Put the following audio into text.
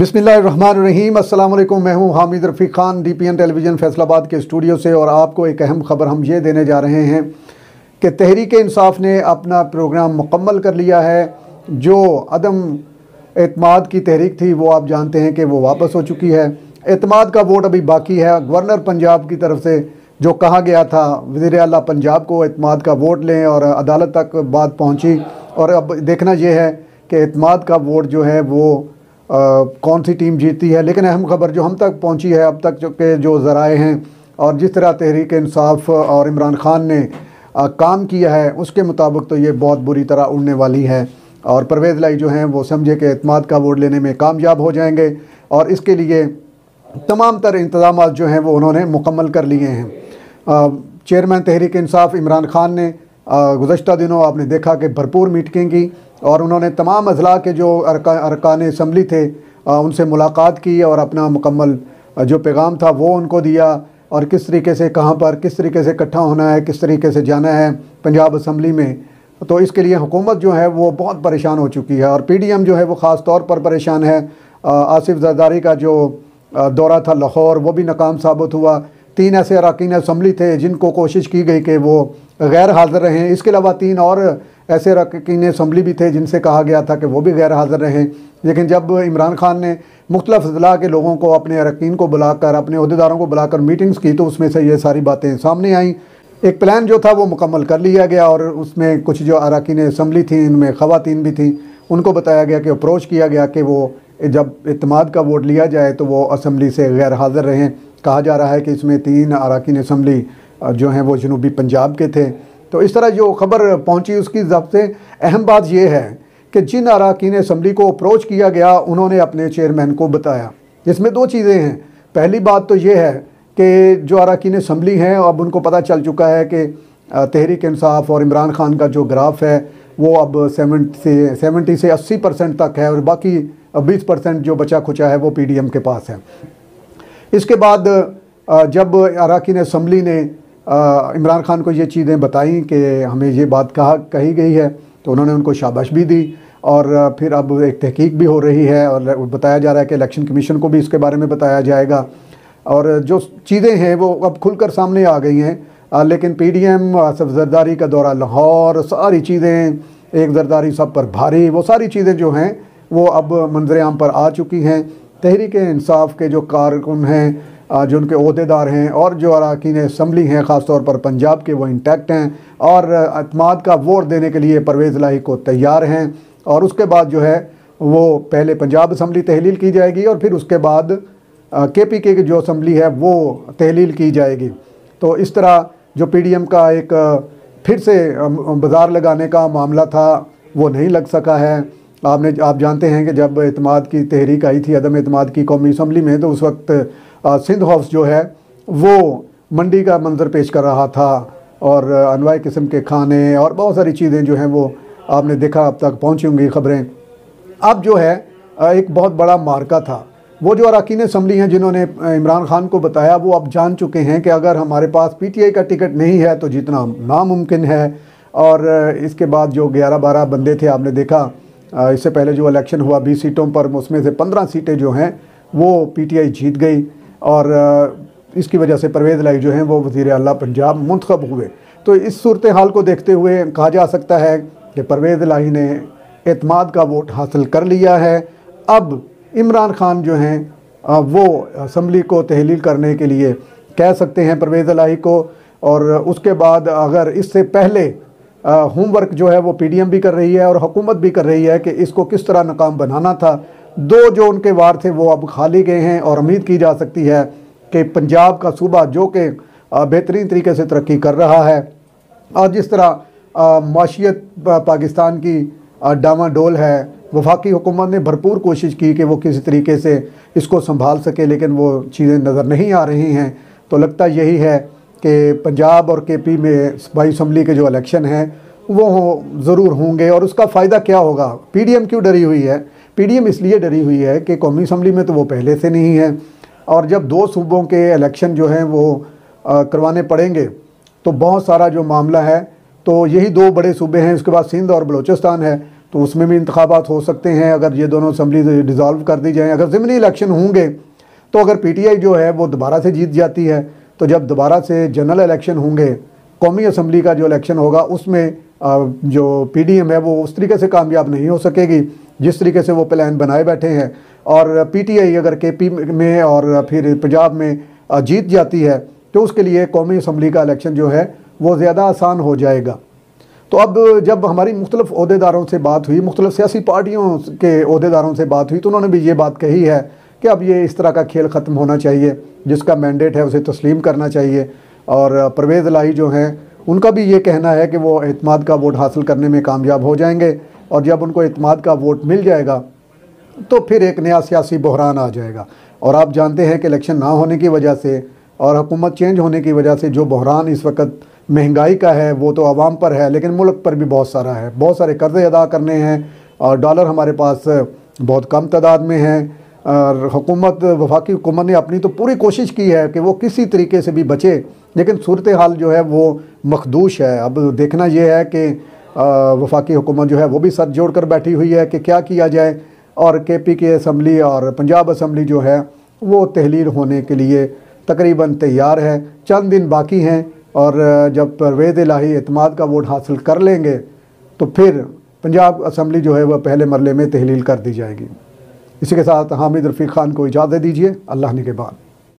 बिस्मिल्लाहिर्रहमानिर्रहीम। अस्सलाम वालेकुम। मैं हूं हामिद रफ़ीक ख़ान DPN टेलीविज़न फैसलाबाद के स्टूडियो से, और आपको एक अहम ख़बर हम ये देने जा रहे हैं कि तहरीक इंसाफ ने अपना प्रोग्राम मुकम्मल कर लिया है। जो अदम एतमाद की तहरीक थी वो आप जानते हैं कि वो वापस हो चुकी है। एतमाद का वोट अभी बाकी है। गवर्नर पंजाब की तरफ से जो कहा गया था वज़ीर आला पंजाब को एतमाद का वोट लें, और अदालत तक बात पहुँची। और अब देखना यह है कि एतमाद का वोट जो है वो कौन सी टीम जीतती है। लेकिन अहम खबर जो हम तक पहुंची है अब तक के जो ज़राए हैं, और जिस तरह तहरीक इंसाफ और इमरान खान ने काम किया है उसके मुताबिक तो ये बहुत बुरी तरह उड़ने वाली है। और परवेज़ लाई जो हैं वो समझे कि एतमाद का वोट लेने में कामयाब हो जाएंगे, और इसके लिए तमाम तर इंतज़ाम जो हैं वो उन्होंने मुकम्मल कर लिए हैं। चेयरमैन तहरीक इंसाफ इमरान खान ने गुज़श्ता दिनों आपने देखा कि भरपूर मीटिंग की, और उन्होंने तमाम अज़ला के जो अरकान असम्बली थे उनसे मुलाकात की, और अपना मुकम्मल जो पैगाम था वो उनको दिया, और किस तरीके से कहाँ पर किस तरीके से इकट्ठा होना है, किस तरीके से जाना है पंजाब असम्बली में। तो इसके लिए हुकूमत जो है वो बहुत परेशान हो चुकी है, और PDM जो है वो ख़ास तौर पर परेशान है। आसिफ जरदारी का जो दौरा था लाहौर वो भी नाकाम साबित हुआ। 3 ऐसे अरकान असम्बली थे जिनको कोशिश की गई कि वो गैर हाज़िर रहें। इसके अलावा 3 और ऐसे अरकान असम्बली भी थे जिनसे कहा गया था कि वो भी गैर हाज़िर रहें। लेकिन जब इमरान खान ने मुख्तलिफ़ अज़ला के लोगों को, अपने अरकान को बुलाकर, अपने अहदेदारों को बुलाकर मीटिंग्स की, तो उसमें से ये सारी बातें सामने आईं। एक प्लान जो था वो मुकम्मल कर लिया गया, और उसमें कुछ जो अरकान असम्बली थी इनमें ख़वातीन भी थी, उनको बताया गया कि अप्रोच किया गया कि वो जब एतमाद का वोट लिया जाए तो वो असम्बली से गैर हाज़िर रहें। कहा जा रहा है कि इसमें 3 अरकान असम्बली जो हैं वो जनूबी पंजाब के थे। तो इस तरह जो ख़बर पहुंची उसकी सबसे अहम बात यह है कि जिन अरकान असम्बली को अप्रोच किया गया उन्होंने अपने चेयरमैन को बताया। इसमें 2 चीज़ें हैं। पहली बात तो ये है कि जो अरकान असम्बली हैं अब उनको पता चल चुका है कि तहरीक इंसाफ और इमरान खान का जो ग्राफ है वो अब 70 से 80% तक है, और बाकी 20% जो बचा खुचा है वो PDM के पास है। इसके बाद जब अरकान असम्बली ने इमरान खान को ये चीज़ें बताई कि हमें ये बात कही गई है, तो उन्होंने उनको शाबाश भी दी, और फिर अब एक तहकीक भी हो रही है, और बताया जा रहा है कि इलेक्शन कमीशन को भी इसके बारे में बताया जाएगा। और जो चीज़ें हैं वो अब खुलकर सामने आ गई हैं। लेकिन PDM, आसिफ जरदारी का दौरा लाहौर, सारी चीज़ें, एक जरदारी सब पर भारी, वो सारी चीज़ें जो हैं वो अब मंजर आम पर आ चुकी हैं। तहरीक इंसाफ के जो कारकुन हैं, जो उनके अहदेदार हैं, और जो अरकान असम्बली हैं ख़ास तौर पर पंजाब के, वो इंटैक्ट हैं, और एतमाद का वोट देने के लिए परवेज़ लाई को तैयार हैं। और उसके बाद जो है वो पहले पंजाब असम्बली तहलील की जाएगी, और फिर उसके बाद KPK की जो असम्बली है वो तहलील की जाएगी। तो इस तरह जो PDM का एक फिर से बाज़ार लगाने का मामला था वो नहीं लग सका है। आप जानते हैं कि जब एतमाद की तहरीक आई थी, अदम एतमाद की कौमी असम्बली में, तो उस वक्त सिंध हाउस जो है वो मंडी का मंजर पेश कर रहा था, और अनवाई किस्म के खाने और बहुत सारी चीज़ें जो हैं वो आपने देखा, अब तक पहुँची होंगी ख़बरें। अब जो है एक बहुत बड़ा मार्का था। वो जो अरकान असम्बली हैं जिन्होंने इमरान खान को बताया, वो अब जान चुके हैं कि अगर हमारे पास PTI का टिकट नहीं है तो जीतना नामुमकिन है। और इसके बाद जो 11-12 बंदे थे, आपने देखा इससे पहले जो इलेक्शन हुआ 20 सीटों पर, उसमें से 15 सीटें जो हैं वो PTI जीत गई, और इसकी वजह से परवेज़ लाई जो हैं वो वज़ीर आला पंजाब मुंतखब हुए। तो इस सूरत हाल को देखते हुए कहा जा सकता है कि परवेज़ लाई ने एतमाद का वोट हासिल कर लिया है। अब इमरान खान जो हैं वो असम्बली को तहलील करने के लिए कह सकते हैं परवेज़ लाई को, और उसके बाद अगर इससे पहले होमवर्क जो है वो PDM भी कर रही है और हुकूमत भी कर रही है कि इसको किस तरह नाकाम बनाना था। 2 जो उनके वार थे वो अब खाली गए हैं, और उम्मीद की जा सकती है कि पंजाब का सूबा जो कि बेहतरीन तरीके से तरक्की कर रहा है, और जिस तरह माशियत पाकिस्तान की डामाडोल है, वफाकी हुकूमत ने भरपूर कोशिश की कि वो किसी तरीके से इसको संभाल सके, लेकिन वो चीज़ें नज़र नहीं आ रही हैं। तो लगता यही है कि पंजाब और KP में सूबाई असम्बली के जो इलेक्शन हैं वो ज़रूर होंगे, और उसका फ़ायदा क्या होगा। PDM क्यों डरी हुई है? PDM इसलिए डरी हुई है कि कौमी असम्बली में तो वो पहले से नहीं है, और जब 2 सूबों के इलेक्शन जो हैं वो करवाने पड़ेंगे तो बहुत सारा जो मामला है, तो यही 2 बड़े सूबे हैं, उसके बाद सिंध और बलूचिस्तान है। तो उसमें भी इंतखाबात हो सकते हैं अगर ये दोनों असम्बली डिज़ोल्व कर दी जाएँ। अगर ज़िमनी इलेक्शन होंगे तो अगर PTI जो है वो दोबारा से जीत जाती है, तो जब दोबारा से जनरल इलेक्शन होंगे, कौमी असम्बली का जो इलेक्शन होगा, उसमें जो PDM है वो उस तरीके से कामयाब नहीं हो सकेगी जिस तरीके से वो प्लान बनाए बैठे हैं। और PTI अगर KP में और फिर पंजाब में जीत जाती है तो उसके लिए कौमी असम्बली का इलेक्शन जो है वो ज़्यादा आसान हो जाएगा। तो अब जब हमारी मुख्तलिफ ओहदेदारों से बात हुई, मुख्तलिफ सियासी पार्टियों के ओहदेदारों से बात हुई, तो उन्होंने भी ये बात कही है कि अब ये इस तरह का खेल ख़त्म होना चाहिए, जिसका मैंडेट है उसे तस्लीम करना चाहिए। और परवेज़ इलाही जो हैं उनका भी ये कहना है कि वो एतमाद का वोट हासिल करने में कामयाब हो जाएंगे, और जब उनको एतमाद का वोट मिल जाएगा तो फिर एक नया सियासी बहरान आ जाएगा। और आप जानते हैं कि इलेक्शन ना होने की वजह से और हुकूमत चेंज होने की वजह से जो बहरान इस वक्त महंगाई का है वो तो आवाम पर है, लेकिन मुल्क पर भी बहुत सारा है। बहुत सारे कर्ज़े अदा करने हैं और डॉलर हमारे पास बहुत कम तादाद में है। और हुकूमत, वफाकी हुकूमत ने अपनी तो पूरी कोशिश की है कि वो किसी तरीके से भी बचे, लेकिन सूरत हाल जो है वो मखदूश है। अब देखना यह है कि वफाकी हुकूमत जो है वो भी सर जोड़ कर बैठी हुई है कि क्या किया जाए। और KP की असम्बली और पंजाब असम्बली जो है वो तहलील होने के लिए तकरीबन तैयार है। चंद दिन बाकी हैं, और जब परवेज़ इलाही एतमाद का वोट हासिल कर लेंगे तो फिर पंजाब असम्बली जो है वह पहले मरले में तहलील कर दी जाएगी। इसी के साथ हामिद रफ़ीक ख़ान को इजाज़त दीजिए। अल्लाह निगहबान।